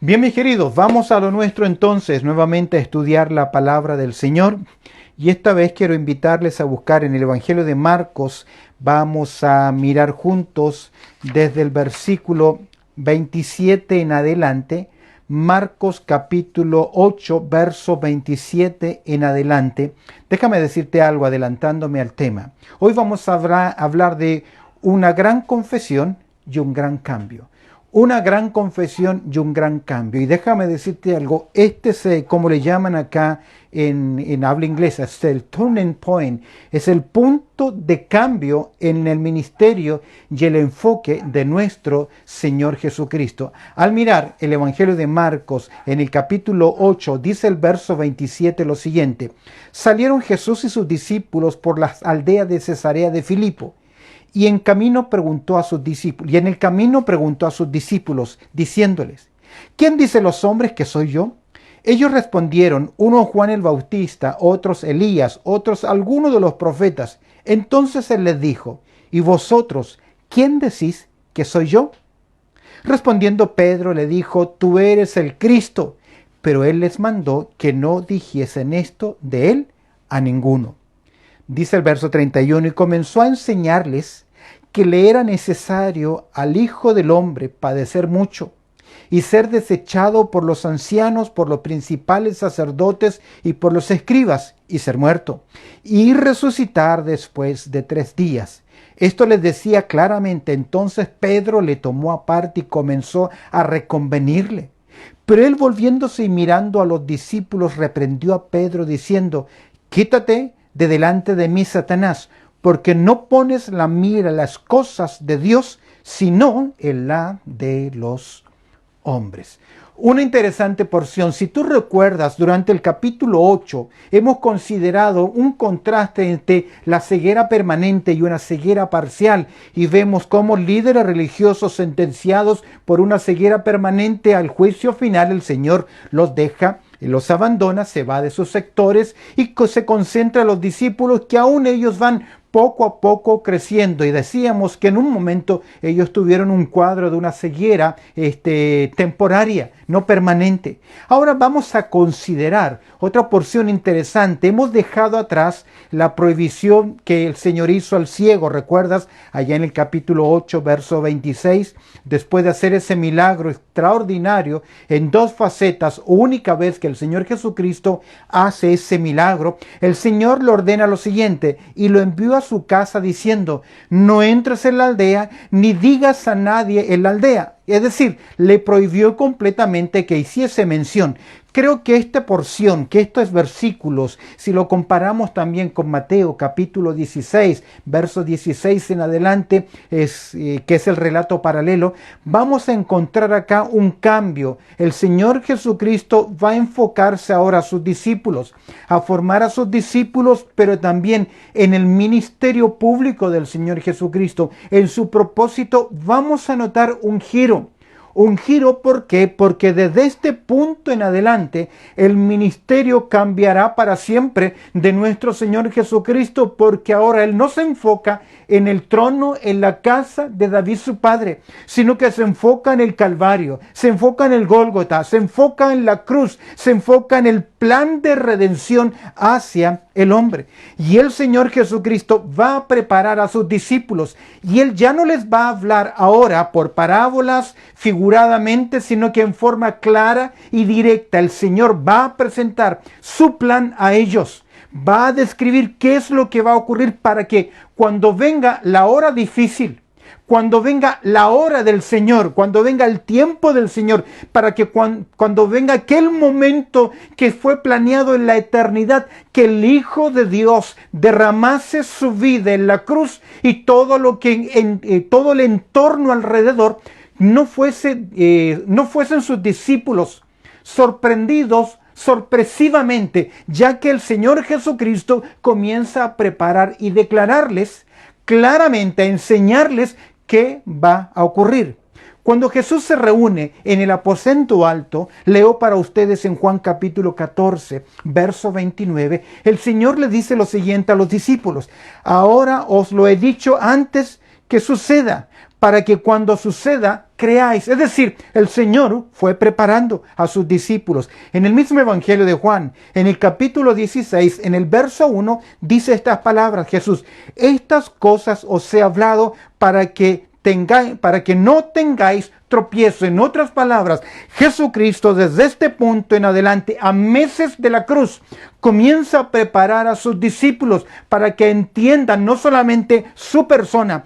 Bien, mis queridos, vamos a lo nuestro entonces, nuevamente a estudiar la palabra del Señor. Y esta vez quiero invitarles a buscar en el Evangelio de Marcos. Vamos a mirar juntos desde el versículo 27 en adelante. Marcos capítulo 8, verso 27 en adelante. Déjame decirte algo adelantándome al tema. Hoy vamos a hablar de una gran confesión y un gran cambio. Una gran confesión y un gran cambio. Y déjame decirte algo, este es, como le llaman acá en habla inglesa, es el turning point, es el punto de cambio en el ministerio y el enfoque de nuestro Señor Jesucristo. Al mirar el Evangelio de Marcos en el capítulo 8, dice el verso 27 lo siguiente: salieron Jesús y sus discípulos por las aldeas de Cesarea de Filipo. Y en el camino preguntó a sus discípulos, diciéndoles: ¿quién dice los hombres que soy yo? Ellos respondieron: unos Juan el Bautista, otros Elías, otros algunos de los profetas. Entonces él les dijo: ¿y vosotros quién decís que soy yo? Respondiendo Pedro le dijo: tú eres el Cristo. Pero él les mandó que no dijesen esto de él a ninguno. Dice el verso 31, y comenzó a enseñarles que le era necesario al Hijo del Hombre padecer mucho y ser desechado por los ancianos, por los principales sacerdotes y por los escribas, y ser muerto, y resucitar después de 3 días. Esto les decía claramente. Entonces Pedro le tomó aparte y comenzó a reconvenirle. Pero él, volviéndose y mirando a los discípulos, reprendió a Pedro diciendo: quítate de delante de mí, Satanás, porque no pones la mira en las cosas de Dios, sino en la de los hombres. Una interesante porción. Si tú recuerdas, durante el capítulo 8 hemos considerado un contraste entre la ceguera permanente y una ceguera parcial, y vemos cómo líderes religiosos sentenciados por una ceguera permanente al juicio final, el Señor los deja, los abandona, se va de sus sectores y se concentra en los discípulos, que aún ellos van poco a poco creciendo. Y decíamos que en un momento ellos tuvieron un cuadro de una ceguera temporaria, no permanente. Ahora vamos a considerar otra porción interesante. Hemos dejado atrás la prohibición que el Señor hizo al ciego. ¿Recuerdas? Allá en el capítulo 8, verso 26, después de hacer ese milagro extraordinario en 2 facetas, única vez que el Señor Jesucristo hace ese milagro, el Señor le ordena lo siguiente: y lo envió a su casa diciendo: no entres en la aldea, ni digas a nadie en la aldea. Es decir, le prohibió completamente que hiciese mención. Creo que esta porción, que estos versículos, si lo comparamos también con Mateo capítulo 16, versos 16 en adelante, que es el relato paralelo, vamos a encontrar acá un cambio. El Señor Jesucristo va a enfocarse ahora a sus discípulos, a formar a sus discípulos, pero también en el ministerio público del Señor Jesucristo. En su propósito vamos a notar un giro. Un giro, ¿por qué? Porque desde este punto en adelante el ministerio cambiará para siempre de nuestro Señor Jesucristo, porque ahora Él no se enfoca en el trono, en la casa de David su padre, sino que se enfoca en el Calvario, se enfoca en el Gólgota, se enfoca en la cruz, se enfoca en el plan de redención hacia el hombre. Y el Señor Jesucristo va a preparar a sus discípulos, y Él ya no les va a hablar ahora por parábolas figuradamente, sino que en forma clara y directa el Señor va a presentar su plan a ellos. Va a describir qué es lo que va a ocurrir para que cuando venga la hora difícil, cuando venga la hora del Señor, cuando venga el tiempo del Señor, para que cuando venga aquel momento que fue planeado en la eternidad, que el Hijo de Dios derramase su vida en la cruz y todo lo que todo el entorno alrededor no fuesen sus discípulos sorpresivamente, ya que el Señor Jesucristo comienza a preparar y declararles claramente, a enseñarles qué va a ocurrir. Cuando Jesús se reúne en el aposento alto, leo para ustedes en Juan capítulo 14, verso 29, el Señor le dice lo siguiente a los discípulos: ahora os lo he dicho antes que suceda, para que cuando suceda creáis. Es decir, el Señor fue preparando a sus discípulos. En el mismo Evangelio de Juan, en el capítulo 16, en el verso 1, dice estas palabras, Jesús: estas cosas os he hablado para que no tengáis tropiezo. En otras palabras, Jesucristo desde este punto en adelante, a meses de la cruz, comienza a preparar a sus discípulos para que entiendan no solamente su persona,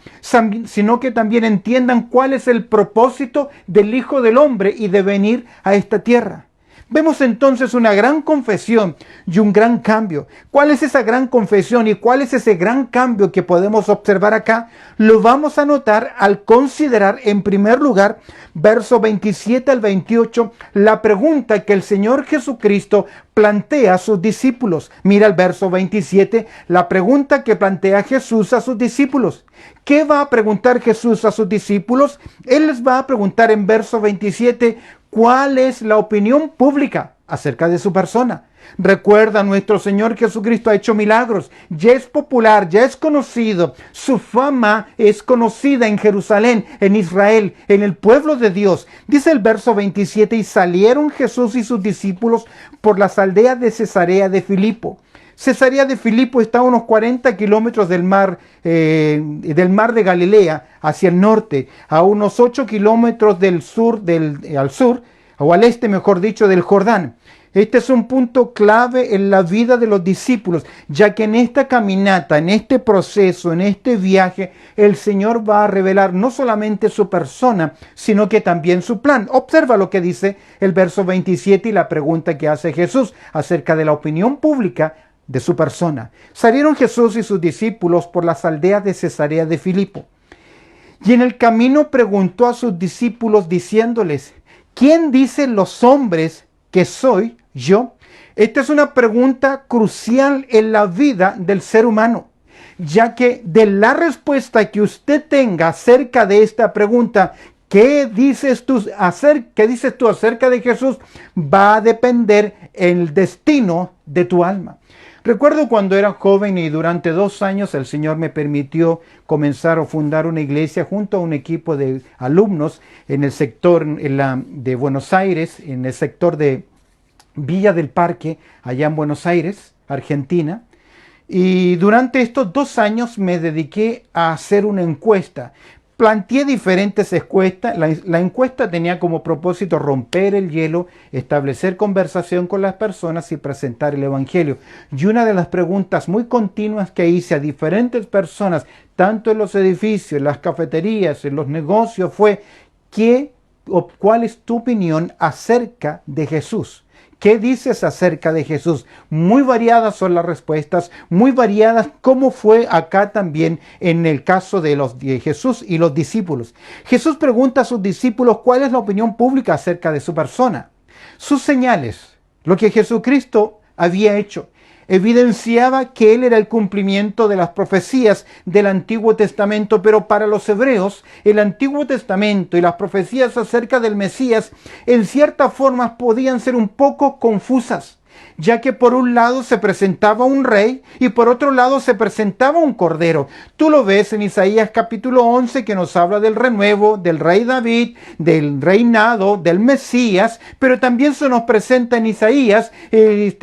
sino que también entiendan cuál es el propósito del Hijo del Hombre y de venir a esta tierra. Vemos entonces una gran confesión y un gran cambio. ¿Cuál es esa gran confesión y cuál es ese gran cambio que podemos observar acá? Lo vamos a notar al considerar en primer lugar, verso 27 al 28, la pregunta que el Señor Jesucristo plantea a sus discípulos. Mira el verso 27, la pregunta que plantea Jesús a sus discípulos. ¿Qué va a preguntar Jesús a sus discípulos? Él les va a preguntar en verso 27, ¿cuál es la opinión pública acerca de su persona? Recuerda, nuestro Señor Jesucristo ha hecho milagros, ya es popular, ya es conocido, su fama es conocida en Jerusalén, en Israel, en el pueblo de Dios. Dice el verso 27, y salieron Jesús y sus discípulos por las aldeas de Cesarea de Filipo. Cesarea de Filipo está a unos 40 kilómetros del mar de Galilea hacia el norte, a unos 8 kilómetros al sur, o al este, mejor dicho, del Jordán. Este es un punto clave en la vida de los discípulos, ya que en esta caminata, en este proceso, en este viaje, el Señor va a revelar no solamente su persona, sino que también su plan. Observa lo que dice el verso 27 y la pregunta que hace Jesús acerca de la opinión pública de su persona. Salieron Jesús y sus discípulos por las aldeas de Cesarea de Filipo. Y en el camino preguntó a sus discípulos diciéndoles: ¿quién dicen los hombres que soy yo? Esta es una pregunta crucial en la vida del ser humano, ya que de la respuesta que usted tenga acerca de esta pregunta, ¿qué dices tú acerca de Jesús?, va a depender el destino de tu alma. Recuerdo cuando era joven y durante 2 años el Señor me permitió comenzar o fundar una iglesia junto a un equipo de alumnos en el sector de Buenos Aires, en el sector de Villa del Parque, allá en Buenos Aires, Argentina. Y durante estos 2 años me dediqué a hacer una encuesta. Planteé diferentes encuestas. La encuesta tenía como propósito romper el hielo, establecer conversación con las personas y presentar el Evangelio. Y una de las preguntas muy continuas que hice a diferentes personas, tanto en los edificios, en las cafeterías, en los negocios, fue: ¿cuál es tu opinión acerca de Jesús? ¿Qué dices acerca de Jesús? Muy variadas son las respuestas, muy variadas, como fue acá también en el caso de Jesús y los discípulos. Jesús pregunta a sus discípulos cuál es la opinión pública acerca de su persona. Sus señales, lo que Jesucristo había hecho, evidenciaba que Él era el cumplimiento de las profecías del Antiguo Testamento, pero para los hebreos, el Antiguo Testamento y las profecías acerca del Mesías, en cierta forma, podían ser un poco confusas, ya que por un lado se presentaba un rey y por otro lado se presentaba un cordero. Tú lo ves en Isaías capítulo 11, que nos habla del renuevo, del rey David, del reinado, del Mesías, pero también se nos presenta en Isaías el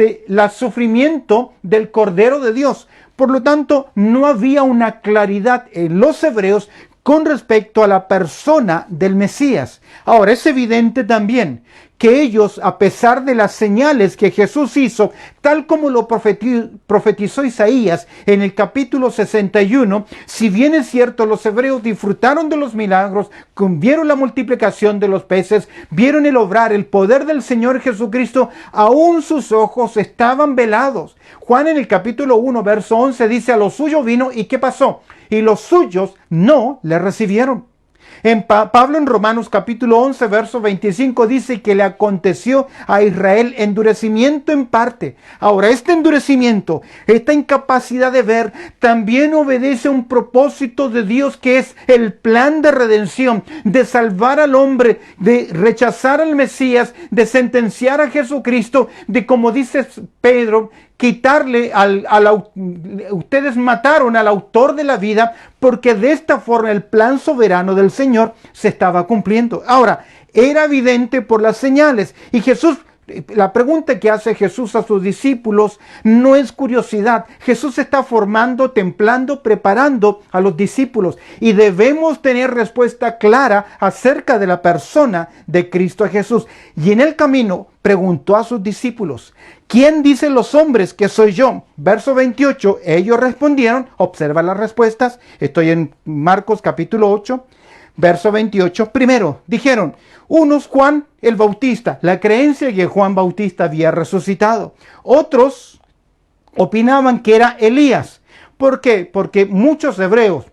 sufrimiento del Cordero de Dios. Por lo tanto, no había una claridad en los hebreos con respecto a la persona del Mesías. Ahora, es evidente también que ellos, a pesar de las señales que Jesús hizo, tal como lo profetizó Isaías en el capítulo 61, si bien es cierto, los hebreos disfrutaron de los milagros, vieron la multiplicación de los peces, vieron el obrar, el poder del Señor Jesucristo, aún sus ojos estaban velados. Juan en el capítulo 1, verso 11 dice: a lo suyo vino, ¿y qué pasó? Y los suyos no le recibieron. Pablo en Romanos capítulo 11, verso 25 dice que le aconteció a Israel endurecimiento en parte. Ahora, este endurecimiento, esta incapacidad de ver, también obedece a un propósito de Dios, que es el plan de redención, de salvar al hombre, de rechazar al Mesías, de sentenciar a Jesucristo, de, como dice Pedro, quitarle ustedes mataron al autor de la vida, porque de esta forma el plan soberano del Señor se estaba cumpliendo. Ahora, era evidente por las señales, y Jesús, la pregunta que hace Jesús a sus discípulos no es curiosidad. Jesús está formando, templando, preparando a los discípulos, y debemos tener respuesta clara acerca de la persona de Cristo Jesús. Y en el camino preguntó a sus discípulos: ¿quién dicen los hombres que soy yo? Verso 28, ellos respondieron, observa las respuestas, estoy en Marcos capítulo 8, verso 28, primero dijeron, unos Juan el Bautista, la creencia que Juan Bautista había resucitado. Otros opinaban que era Elías. ¿Por qué? Porque muchos hebreos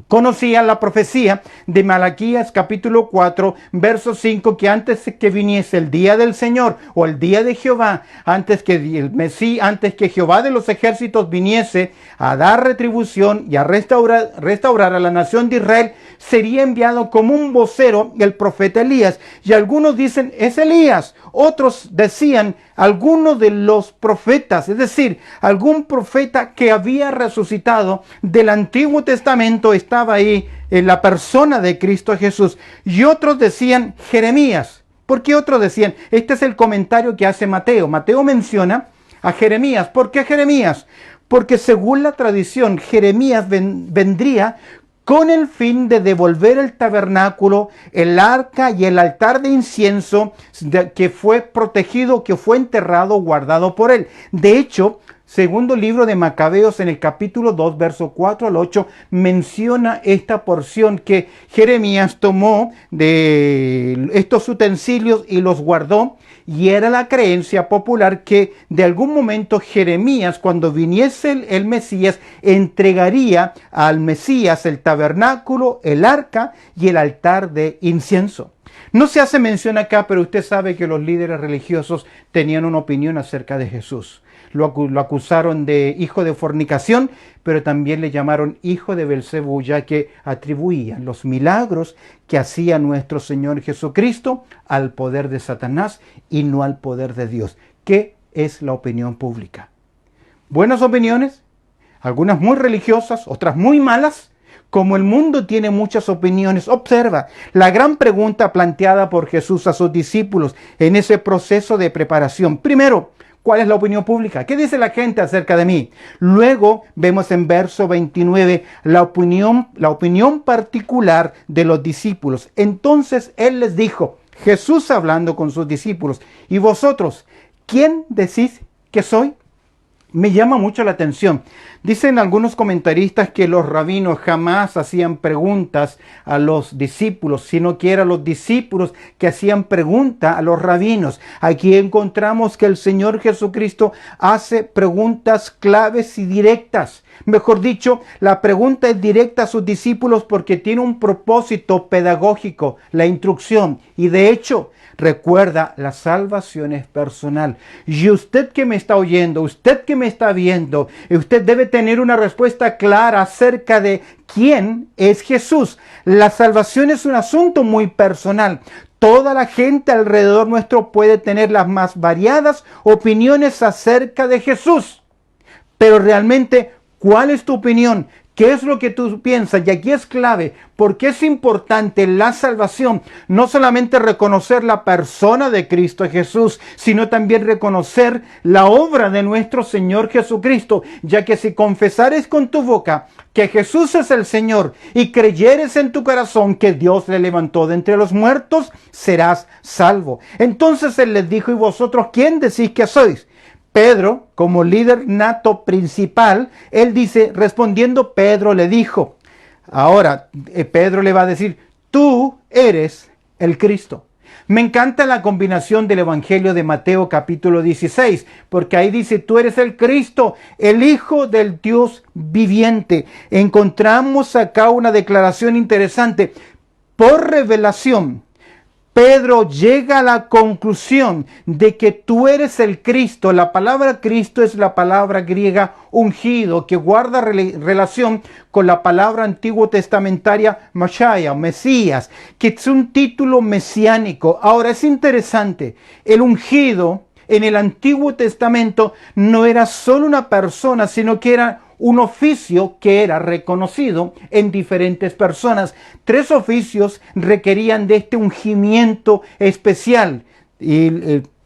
conocían la profecía de Malaquías capítulo 4, verso 5, que antes que viniese el día del Señor o el día de Jehová, antes que Jehová de los ejércitos viniese a dar retribución y a restaurar a la nación de Israel, sería enviado como un vocero el profeta Elías. Y algunos dicen, es Elías. Otros decían, alguno de los profetas, es decir, algún profeta que había resucitado del Antiguo Testamento estaba ahí en la persona de Cristo Jesús. Y otros decían Jeremías. ¿Por qué otros decían? Este es el comentario que hace Mateo. Mateo menciona a Jeremías. ¿Por qué Jeremías? Porque según la tradición, Jeremías vendría con el fin de devolver el tabernáculo, el arca y el altar de incienso que fue protegido, que fue enterrado, guardado por él. De hecho, segundo libro de Macabeos, en el capítulo 2, verso 4 al 8, menciona esta porción que Jeremías tomó de estos utensilios y los guardó. Y era la creencia popular que de algún momento Jeremías, cuando viniese el Mesías, entregaría al Mesías el tabernáculo, el arca y el altar de incienso. No se hace mención acá, pero usted sabe que los líderes religiosos tenían una opinión acerca de Jesús. Lo acusaron de hijo de fornicación, pero también le llamaron hijo de Belcebú, ya que atribuían los milagros que hacía nuestro Señor Jesucristo al poder de Satanás y no al poder de Dios. ¿Qué es la opinión pública? Buenas opiniones, algunas muy religiosas, otras muy malas. Como el mundo tiene muchas opiniones, observa la gran pregunta planteada por Jesús a sus discípulos en ese proceso de preparación. Primero, ¿cuál es la opinión pública? ¿Qué dice la gente acerca de mí? Luego vemos en verso 29 la opinión particular de los discípulos. Entonces Él les dijo, Jesús hablando con sus discípulos, ¿y vosotros, quién decís que soy? Me llama mucho la atención. Dicen algunos comentaristas que los rabinos jamás hacían preguntas a los discípulos, sino que eran los discípulos que hacían preguntas a los rabinos. Aquí encontramos que el Señor Jesucristo hace preguntas claves y directas. Mejor dicho, la pregunta es directa a sus discípulos porque tiene un propósito pedagógico, la instrucción. Y de hecho, recuerda, la salvación es personal. Y usted que me está oyendo, usted que me está viendo, usted debe tener una respuesta clara acerca de quién es Jesús. La salvación es un asunto muy personal. Toda la gente alrededor nuestro puede tener las más variadas opiniones acerca de Jesús. Pero realmente, ¿cuál es tu opinión? ¿Qué es lo que tú piensas? Y aquí es clave, porque es importante la salvación, no solamente reconocer la persona de Cristo Jesús, sino también reconocer la obra de nuestro Señor Jesucristo, ya que si confesares con tu boca que Jesús es el Señor y creyeres en tu corazón que Dios le levantó de entre los muertos, serás salvo. Entonces Él les dijo, ¿y vosotros quién decís que sois? Pedro, como líder nato principal, él dice, respondiendo, Pedro le dijo, ahora Pedro le va a decir, tú eres el Cristo. Me encanta la combinación del Evangelio de Mateo capítulo 16, porque ahí dice, tú eres el Cristo, el Hijo del Dios viviente. Encontramos acá una declaración interesante. Por revelación, Pedro llega a la conclusión de que tú eres el Cristo. La palabra Cristo es la palabra griega ungido, que guarda relación con la palabra antiguo testamentaria Mashiach, Mesías, que es un título mesiánico. Ahora es interesante, el ungido En el Antiguo Testamento no era solo una persona, sino que era un oficio que era reconocido en diferentes personas. 3 oficios requerían de este ungimiento especial.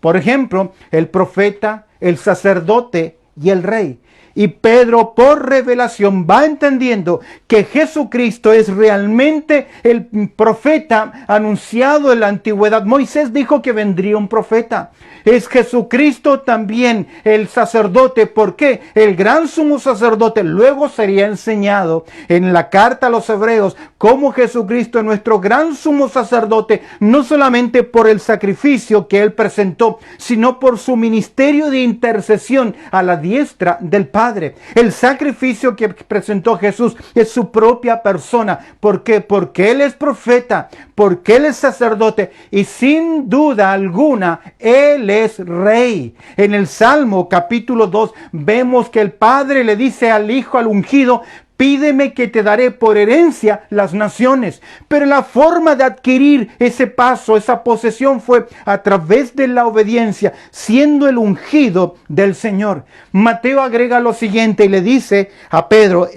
Por ejemplo, el profeta, el sacerdote y el rey. Y Pedro, por revelación, va entendiendo que Jesucristo es realmente el profeta anunciado en la antigüedad. Moisés dijo que vendría un profeta. Es Jesucristo también el sacerdote. ¿Por qué? El gran sumo sacerdote luego sería enseñado en la carta a los hebreos como Jesucristo es nuestro gran sumo sacerdote, no solamente por el sacrificio que él presentó, sino por su ministerio de intercesión a la diestra del Padre. El sacrificio que presentó Jesús es su propia persona. ¿Por qué? Porque él es profeta, porque él es sacerdote y sin duda alguna él es rey. En el Salmo capítulo 2 vemos que el Padre le dice al Hijo, al ungido: pídeme que te daré por herencia las naciones. Pero la forma de adquirir ese paso, esa posesión, fue a través de la obediencia, siendo el ungido del Señor. Mateo agrega lo siguiente y le dice a Pedro: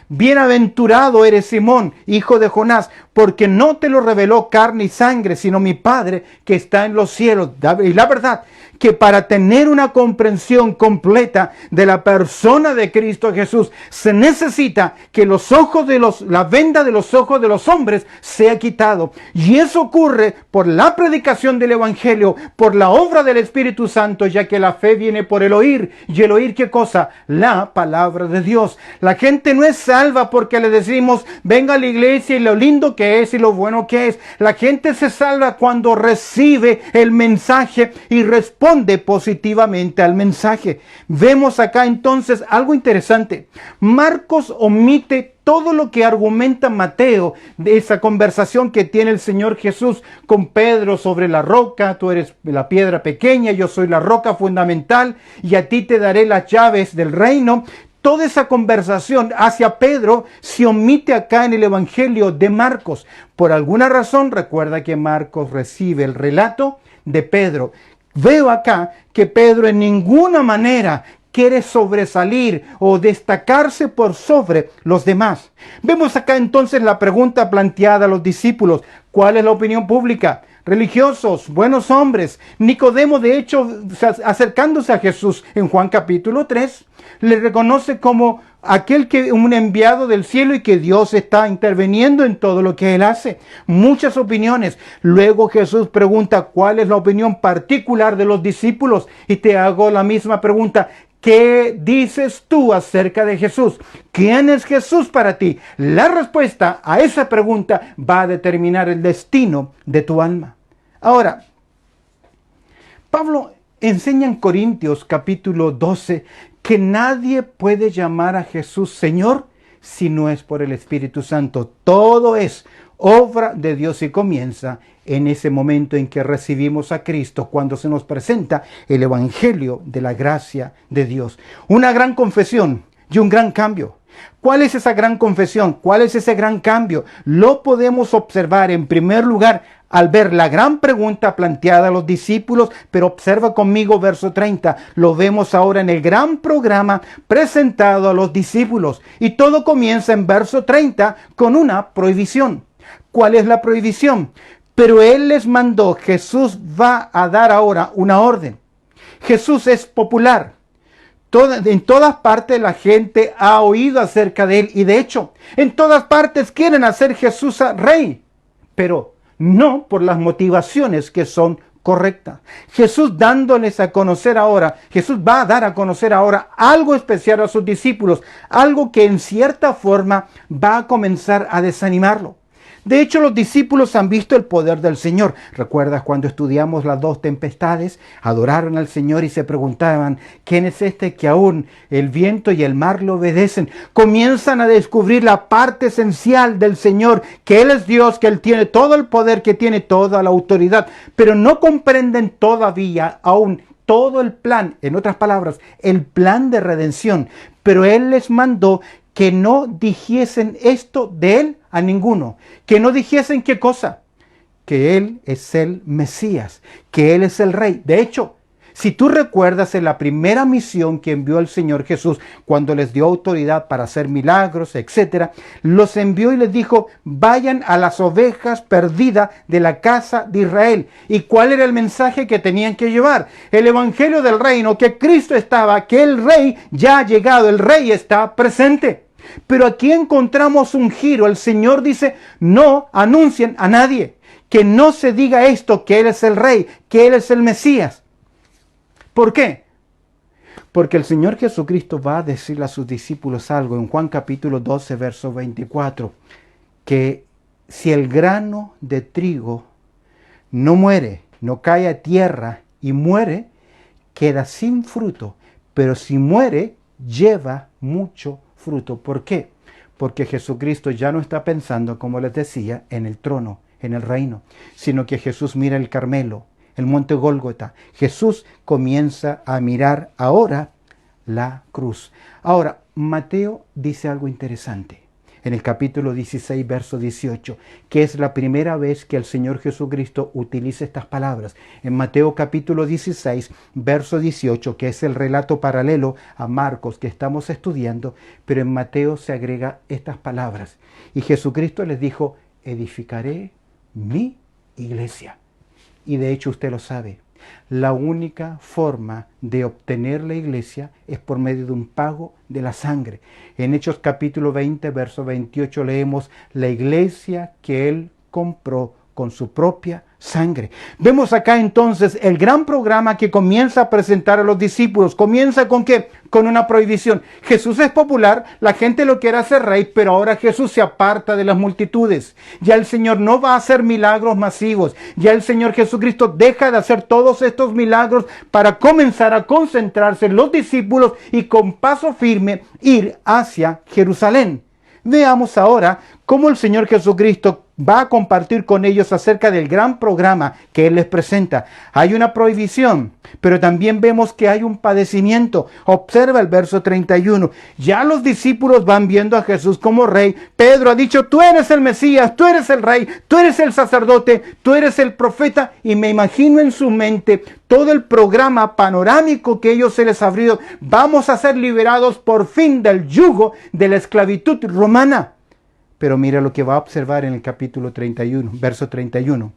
bienaventurado eres, Simón, hijo de Jonás, porque no te lo reveló carne y sangre, sino mi Padre que está en los cielos. Y la verdad que para tener una comprensión completa de la persona de Cristo Jesús, se necesita que la venda de los ojos de los hombres sea quitado. Y eso ocurre por la predicación del Evangelio, por la obra del Espíritu Santo, ya que la fe viene por el oír. ¿Y el oír qué cosa? La palabra de Dios. La gente no es salva porque le decimos: venga a la iglesia y lo lindo que es y lo bueno que es. La gente se salva cuando recibe el mensaje y responde positivamente al mensaje. Vemos acá entonces algo interesante. Marcos omite todo lo que argumenta Mateo de esa conversación que tiene el Señor Jesús con Pedro sobre la roca. Tú eres la piedra pequeña, yo soy la roca fundamental y a ti te daré las llaves del reino. Toda esa conversación hacia Pedro se omite acá en el Evangelio de Marcos. Por alguna razón, recuerda que Marcos recibe el relato de Pedro. Veo acá que Pedro en ninguna manera quiere sobresalir o destacarse por sobre los demás. Vemos acá entonces la pregunta planteada a los discípulos: ¿cuál es la opinión pública? Religiosos, buenos hombres. Nicodemo, de hecho, acercándose a Jesús en Juan capítulo 3, le reconoce como un enviado del cielo y que Dios está interviniendo en todo lo que él hace. Muchas opiniones. Luego Jesús pregunta: ¿cuál es la opinión particular de los discípulos? Y te hago la misma pregunta: ¿qué dices tú acerca de Jesús? ¿Quién es Jesús para ti? La respuesta a esa pregunta va a determinar el destino de tu alma. Ahora, Pablo enseña en Corintios capítulo 12 que nadie puede llamar a Jesús Señor si no es por el Espíritu Santo. Todo es obra de Dios y comienza en ese momento en que recibimos a Cristo, cuando se nos presenta el Evangelio de la gracia de Dios. Una gran confesión y un gran cambio. ¿Cuál es esa gran confesión? ¿Cuál es ese gran cambio? Lo podemos observar en primer lugar al ver la gran pregunta planteada a los discípulos, pero observa conmigo verso 30. Lo vemos ahora en el gran programa presentado a los discípulos. Y todo comienza en verso 30 con una prohibición. ¿Cuál es la prohibición? Pero Él les mandó. Jesús va a dar ahora una orden. Jesús es popular. En todas partes la gente ha oído acerca de Él. Y de hecho, en todas partes quieren hacer Jesús rey. Pero no por las motivaciones que son correctas. Jesús dándoles a conocer ahora, Jesús va a dar a conocer ahora algo especial a sus discípulos. Algo que en cierta forma va a comenzar a desanimarlo. De hecho, los discípulos han visto el poder del Señor. ¿Recuerdas cuando estudiamos las 2 tempestades? Adoraron al Señor y se preguntaban: ¿quién es este que aún el viento y el mar le obedecen? Comienzan a descubrir la parte esencial del Señor, que Él es Dios, que Él tiene todo el poder, que tiene toda la autoridad, pero no comprenden todavía aún todo el plan, en otras palabras, el plan de redención. Pero Él les mandó que no dijesen esto de Él a ninguno. Que no dijesen qué cosa. Que Él es el Mesías, que Él es el Rey. De hecho, Si tú recuerdas en la primera misión que envió el Señor Jesús, cuando les dio autoridad para hacer milagros, etc., los envió y les dijo, vayan a las ovejas perdidas de la casa de Israel. ¿Y cuál era el mensaje que tenían que llevar? El evangelio del reino, que Cristo estaba, que el rey ya ha llegado, el rey está presente. Pero aquí encontramos un giro. El Señor dice, no anuncien a nadie, que no se diga esto, que Él es el rey, que Él es el Mesías. ¿Por qué? Porque el Señor Jesucristo va a decirle a sus discípulos algo en Juan capítulo 12, verso 24, que si el grano de trigo no muere, no cae a tierra y muere, queda sin fruto, pero si muere, lleva mucho fruto. ¿Por qué? Porque Jesucristo ya no está pensando, como les decía, en el trono, en el reino, sino que Jesús mira el Carmelo, el monte Gólgota. Jesús comienza a mirar ahora la cruz. Ahora, Mateo dice algo interesante en el capítulo 16, verso 18, que es la primera vez que el Señor Jesucristo utiliza estas palabras. En Mateo capítulo 16, verso 18, que es el relato paralelo a Marcos que estamos estudiando, pero en Mateo se agrega estas palabras. Y Jesucristo les dijo, edificaré mi iglesia. Y de hecho usted lo sabe, la única forma de obtener la iglesia es por medio de un pago de la sangre. En Hechos capítulo 20, verso 28 leemos, la iglesia que Él compró con su propia sangre. Vemos acá entonces el gran programa que comienza a presentar a los discípulos. ¿Comienza con qué? Con una prohibición. Jesús es popular, la gente lo quiere hacer rey, pero ahora Jesús se aparta de las multitudes. Ya el Señor no va a hacer milagros masivos. Ya el Señor Jesucristo deja de hacer todos estos milagros para comenzar a concentrarse en los discípulos y con paso firme ir hacia Jerusalén. Veamos ahora cómo el Señor Jesucristo va a compartir con ellos acerca del gran programa que Él les presenta. Hay una prohibición, pero también vemos que hay un padecimiento. Observa el verso 31. Ya los discípulos van viendo a Jesús como rey. Pedro ha dicho, tú eres el Mesías, tú eres el rey, tú eres el sacerdote, tú eres el profeta. Y me imagino en su mente todo el programa panorámico que ellos se les abrió. Vamos a ser liberados por fin del yugo de la esclavitud romana. Pero mira lo que va a observar en el capítulo 31, verso 31.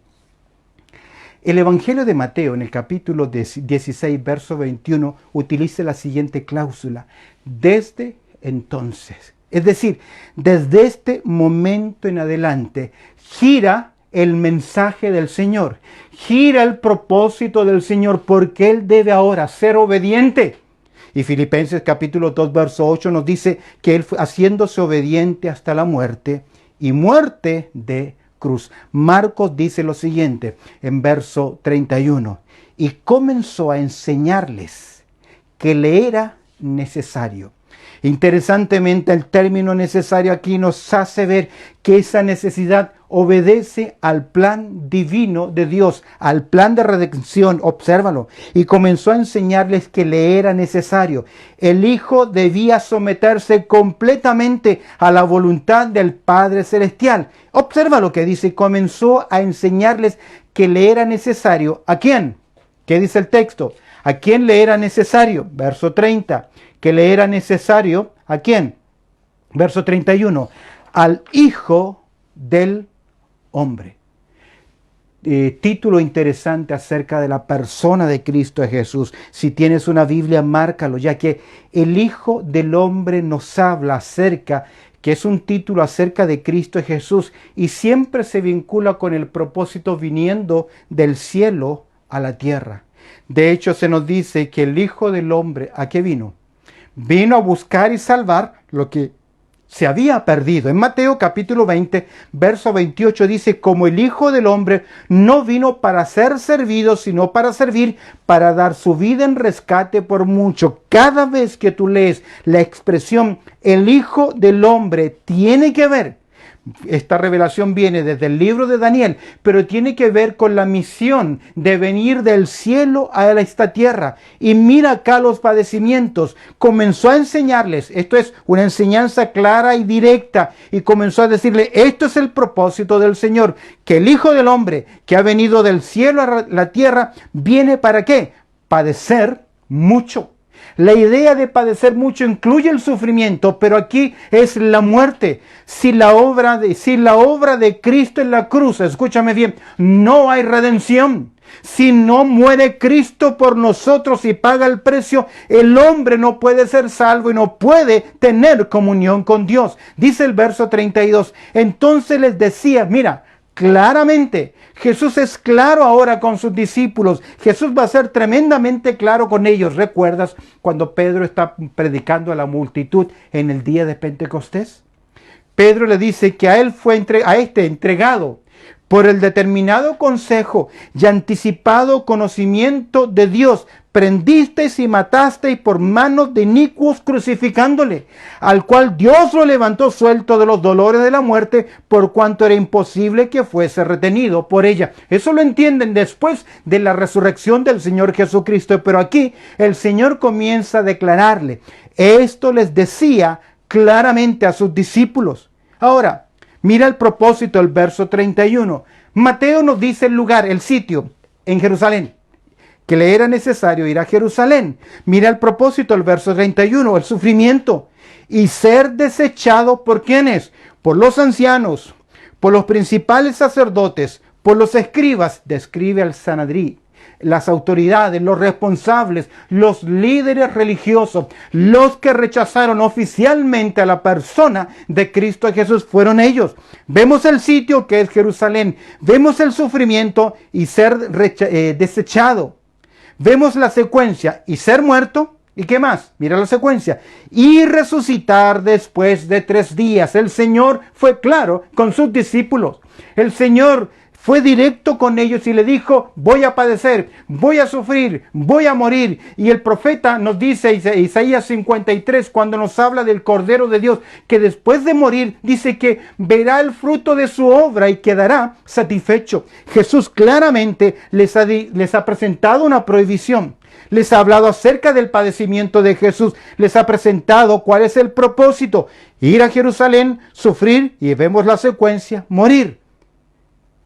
El Evangelio de Mateo, en el capítulo 16, verso 21, utiliza la siguiente cláusula. Desde entonces, es decir, desde este momento en adelante, gira el mensaje del Señor, gira el propósito del Señor, porque Él debe ahora ser obediente. Y Filipenses capítulo 2, verso 8 nos dice que Él fue haciéndose obediente hasta la muerte y muerte de cruz. Marcos dice lo siguiente en verso 31. Y comenzó a enseñarles que le era necesario. Interesantemente, el término necesario aquí nos hace ver que esa necesidad obedece al plan divino de Dios, al plan de redención. Obsérvalo. Y comenzó a enseñarles que le era necesario. El Hijo debía someterse completamente a la voluntad del Padre Celestial. Observa lo que dice. Comenzó a enseñarles que le era necesario. ¿A quién? ¿Qué dice el texto? ¿A quién le era necesario? Verso 30. Que le era necesario, ¿a quién? Verso 31, al Hijo del Hombre. Título interesante acerca de la persona de Cristo Jesús. Si tienes una Biblia, márcalo, ya que el Hijo del Hombre nos habla acerca, que es un título acerca de Cristo Jesús, y siempre se vincula con el propósito viniendo del cielo a la tierra. De hecho, se nos dice que el Hijo del Hombre, ¿a qué vino? Vino a buscar y salvar lo que se había perdido. En Mateo capítulo 20, verso 28 dice, como el Hijo del Hombre no vino para ser servido, sino para servir, para dar su vida en rescate por mucho. Cada vez que tú lees la expresión, el Hijo del Hombre, tiene que ver, esta revelación viene desde el libro de Daniel, pero tiene que ver con la misión de venir del cielo a esta tierra. Y mira acá los padecimientos. Comenzó a enseñarles, esto es una enseñanza clara y directa, y comenzó a decirle, esto es el propósito del Señor, que el Hijo del Hombre, que ha venido del cielo a la tierra, viene ¿para qué? padecer mucho. La idea de padecer mucho incluye el sufrimiento, pero aquí es la muerte. Si la obra de Cristo en la cruz, escúchame bien, no hay redención. Si no muere Cristo por nosotros y paga el precio, el hombre no puede ser salvo y no puede tener comunión con Dios. Dice el verso 32. Entonces les decía, mira, claramente, Jesús es claro ahora con sus discípulos. Jesús va a ser tremendamente claro con ellos. ¿Recuerdas cuando Pedro está predicando a la multitud en el día de Pentecostés? Pedro le dice que a él fue entregado por el determinado consejo y anticipado conocimiento de Dios, prendisteis y matasteis por manos de inicuos crucificándole, al cual Dios lo levantó suelto de los dolores de la muerte, por cuanto era imposible que fuese retenido por ella. Eso lo entienden después de la resurrección del Señor Jesucristo, pero aquí el Señor comienza a declararle, esto les decía claramente a sus discípulos. Ahora, mira el propósito del verso 31. Mateo nos dice el lugar, el sitio, en Jerusalén, que le era necesario ir a Jerusalén. Mira el propósito del verso 31, el sufrimiento. Y ser desechado por ¿quiénes? Por los ancianos, por los principales sacerdotes, por los escribas, describe al Sanedrín, las autoridades, los responsables, los líderes religiosos, los que rechazaron oficialmente a la persona de Cristo Jesús, fueron ellos. Vemos el sitio que es Jerusalén, vemos el sufrimiento y ser desechado. Vemos la secuencia y ser muerto. ¿Y qué más? Mira la secuencia. Y resucitar después de 3 días. El Señor fue claro con sus discípulos. El Señor fue directo con ellos y le dijo, voy a padecer, voy a sufrir, voy a morir. Y el profeta nos dice, Isaías 53, cuando nos habla del Cordero de Dios, que después de morir, dice que verá el fruto de su obra y quedará satisfecho. Jesús claramente les ha presentado una prohibición. Les ha hablado acerca del padecimiento de Jesús. Les ha presentado cuál es el propósito. Ir a Jerusalén, sufrir y vemos la secuencia, morir.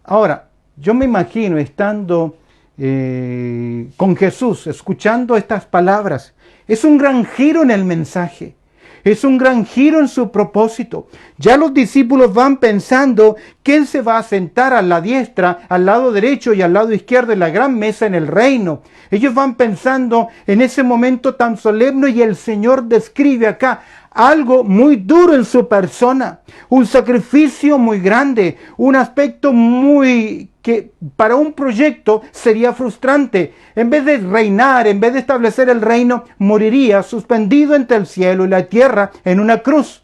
Ahora, yo me imagino estando con Jesús, escuchando estas palabras. Es un gran giro en el mensaje. Es un gran giro en su propósito. Ya los discípulos van pensando que Él se va a sentar a la diestra, al lado derecho y al lado izquierdo de la gran mesa en el reino. Ellos van pensando en ese momento tan solemne y el Señor describe acá algo muy duro en su persona, un sacrificio muy grande, un aspecto muy que para un proyecto sería frustrante. En vez de reinar, en vez de establecer el reino, moriría suspendido entre el cielo y la tierra en una cruz.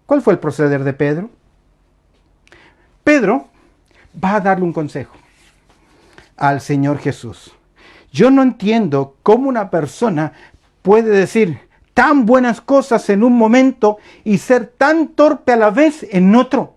¿Cuál fue el proceder de Pedro? Pedro va a darle un consejo al Señor Jesús. Yo no entiendo cómo una persona puede decir tan buenas cosas en un momento y ser tan torpe a la vez en otro.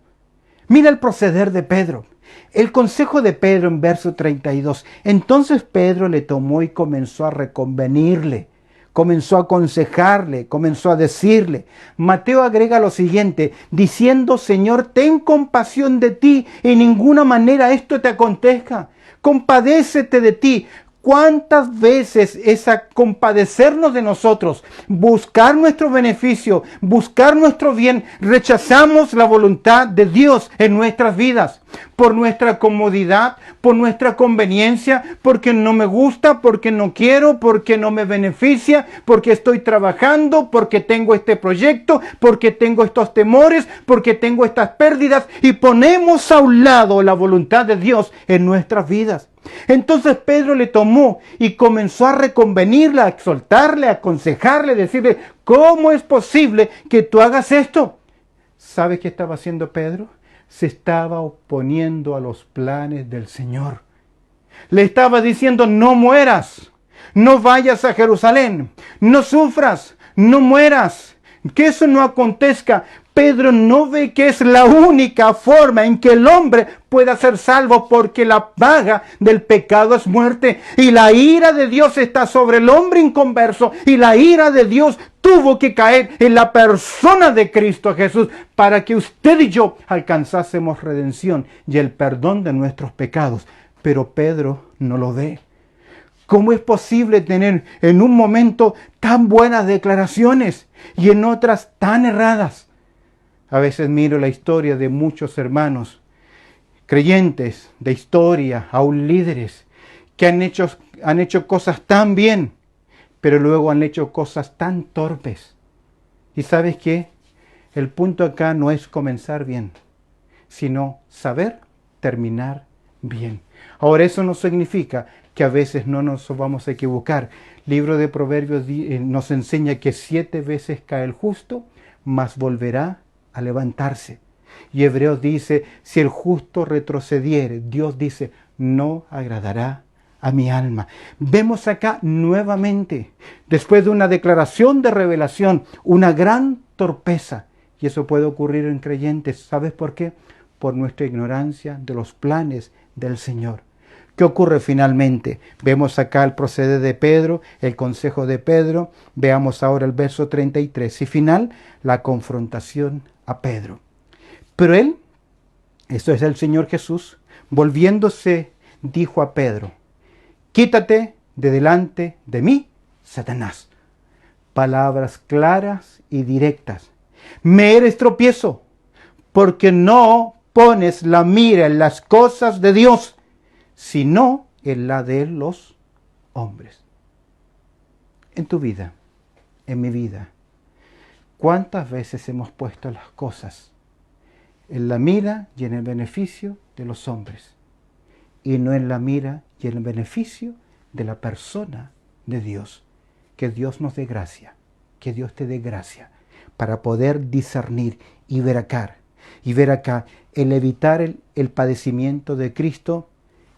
Mira el proceder de Pedro. El consejo de Pedro en verso 32. Entonces Pedro le tomó y comenzó a reconvenirle, comenzó a aconsejarle, comenzó a decirle. Mateo agrega lo siguiente, diciendo, Señor, ten compasión de ti, en ninguna manera esto te acontezca. Compadécete de ti. ¿Cuántas veces es a compadecernos de nosotros, buscar nuestro beneficio, buscar nuestro bien, rechazamos la voluntad de Dios en nuestras vidas? Por nuestra comodidad, por nuestra conveniencia, porque no me gusta, porque no quiero, porque no me beneficia, porque estoy trabajando, porque tengo este proyecto, porque tengo estos temores, porque tengo estas pérdidas y ponemos a un lado la voluntad de Dios en nuestras vidas. Entonces Pedro le tomó y comenzó a reconvenirla, a exhortarle, a aconsejarle, decirle, ¿cómo es posible que tú hagas esto? ¿Sabes qué estaba haciendo Pedro? Se estaba oponiendo a los planes del Señor. Le estaba diciendo, no mueras, no vayas a Jerusalén, no sufras, no mueras, que eso no acontezca. Pedro no ve que es la única forma en que el hombre pueda ser salvo, porque la paga del pecado es muerte. Y la ira de Dios está sobre el hombre inconverso. Y la ira de Dios tuvo que caer en la persona de Cristo Jesús para que usted y yo alcanzásemos redención y el perdón de nuestros pecados. Pero Pedro no lo ve. ¿Cómo es posible tener en un momento tan buenas declaraciones y en otras tan erradas? A veces miro la historia de muchos hermanos, creyentes de historia, aún líderes, que han hecho cosas tan bien, pero luego han hecho cosas tan torpes. ¿Y sabes qué? El punto acá no es comenzar bien, sino saber terminar bien. Ahora, eso no significa que a veces no nos vamos a equivocar. Libro de Proverbios nos enseña que 7 veces cae el justo, mas volverá a levantarse. Y Hebreos dice, si el justo retrocediere, Dios dice, no agradará a mi alma. Vemos acá nuevamente, después de una declaración de revelación, una gran torpeza. Y eso puede ocurrir en creyentes. ¿Sabes por qué? Por nuestra ignorancia de los planes del Señor. ¿Qué ocurre finalmente? Vemos acá el proceder de Pedro, el consejo de Pedro. Veamos ahora el verso 33. Y final, la confrontación a Pedro. Pero él, esto es el Señor Jesús, volviéndose, dijo a Pedro, quítate de delante de mí, Satanás. Palabras claras y directas. Me eres tropiezo, porque no pones la mira en las cosas de Dios, sino en la de los hombres. En tu vida, en mi vida, ¿cuántas veces hemos puesto las cosas en la mira y en el beneficio de los hombres, y no en la mira y en el beneficio de la persona de Dios? Que Dios nos dé gracia, que Dios te dé gracia para poder discernir y ver acá, el evitar el padecimiento de Cristo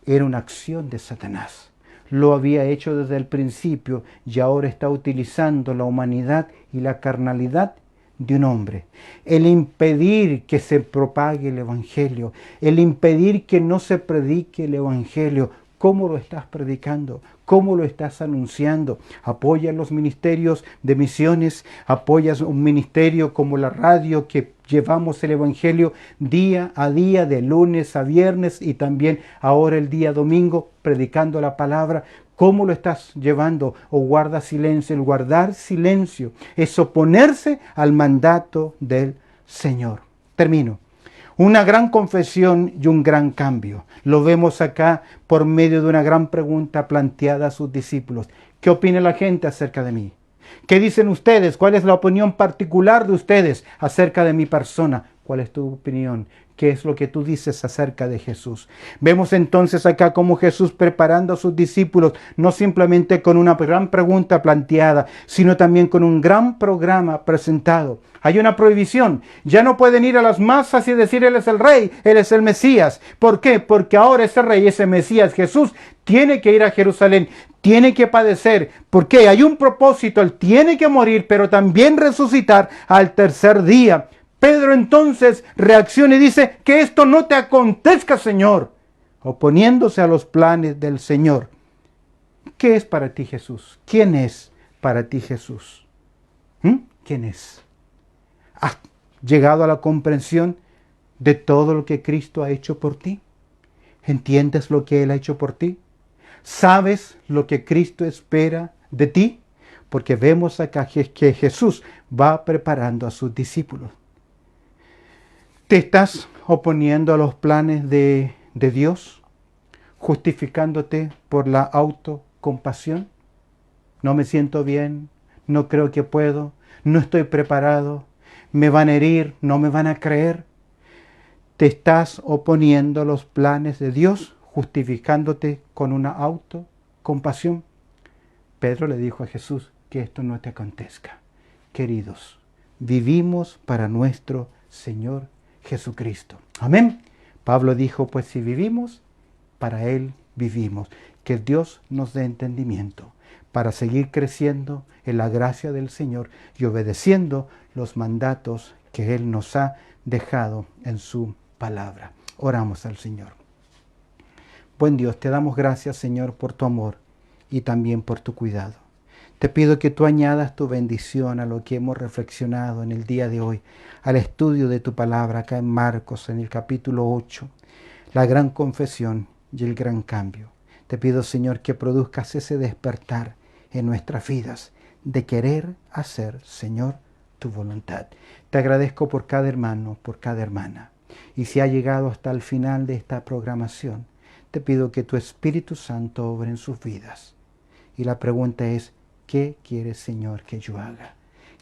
era una acción de Satanás. Lo había hecho desde el principio y ahora está utilizando la humanidad y la carnalidad de un hombre. El impedir que se propague el Evangelio, el impedir que no se predique el Evangelio. ¿Cómo lo estás predicando? ¿Cómo lo estás anunciando? ¿Apoyas los ministerios de misiones? ¿Apoyas un ministerio como la radio que llevamos el Evangelio día a día, de lunes a viernes y también ahora el día domingo, predicando la palabra? ¿Cómo lo estás llevando? ¿O guardas silencio? El guardar silencio es oponerse al mandato del Señor. Termino. Una gran confesión y un gran cambio. Lo vemos acá por medio de una gran pregunta planteada a sus discípulos. ¿Qué opina la gente acerca de mí? ¿Qué dicen ustedes? ¿Cuál es la opinión particular de ustedes acerca de mi persona? ¿Cuál es tu opinión? ¿Qué es lo que tú dices acerca de Jesús? Vemos entonces acá cómo Jesús preparando a sus discípulos, no simplemente con una gran pregunta planteada, sino también con un gran programa presentado. Hay una prohibición. Ya no pueden ir a las masas y decir Él es el Rey, Él es el Mesías. ¿Por qué? Porque ahora ese Rey, ese Mesías, Jesús, tiene que ir a Jerusalén, tiene que padecer. ¿Por qué? Hay un propósito. Él tiene que morir, pero también resucitar al tercer día. Pedro entonces reacciona y dice, que esto no te acontezca, Señor, oponiéndose a los planes del Señor. ¿Qué es para ti Jesús? ¿Quién es para ti Jesús? ¿Quién es? ¿Has llegado a la comprensión de todo lo que Cristo ha hecho por ti? ¿Entiendes lo que Él ha hecho por ti? ¿Sabes lo que Cristo espera de ti? Porque vemos acá que Jesús va preparando a sus discípulos. ¿Te estás oponiendo a los planes de Dios? ¿Justificándote por la autocompasión? No me siento bien, no creo que puedo, no estoy preparado, me van a herir, no me van a creer. ¿Te estás oponiendo a los planes de Dios, justificándote con una autocompasión? Pedro le dijo a Jesús, que esto no te acontezca. Queridos, vivimos para nuestro Señor Jesucristo. Amén. Pablo dijo, pues si vivimos, para Él vivimos. Que Dios nos dé entendimiento para seguir creciendo en la gracia del Señor y obedeciendo los mandatos que Él nos ha dejado en su palabra. Oramos al Señor. Buen Dios, te damos gracias, Señor, por tu amor y también por tu cuidado. Te pido que tú añadas tu bendición a lo que hemos reflexionado en el día de hoy, al estudio de tu palabra acá en Marcos, en el capítulo 8, la gran confesión y el gran cambio. Te pido, Señor, que produzcas ese despertar en nuestras vidas de querer hacer, Señor, tu voluntad. Te agradezco por cada hermano, por cada hermana. Y si ha llegado hasta el final de esta programación, te pido que tu Espíritu Santo obre en sus vidas. Y la pregunta es, ¿qué quieres, Señor, que yo haga?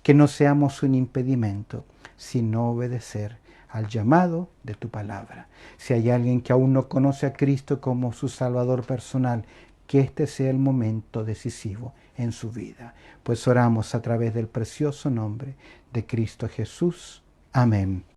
Que no seamos un impedimento, sino obedecer al llamado de tu palabra. Si hay alguien que aún no conoce a Cristo como su Salvador personal, que este sea el momento decisivo en su vida. Pues oramos a través del precioso nombre de Cristo Jesús. Amén.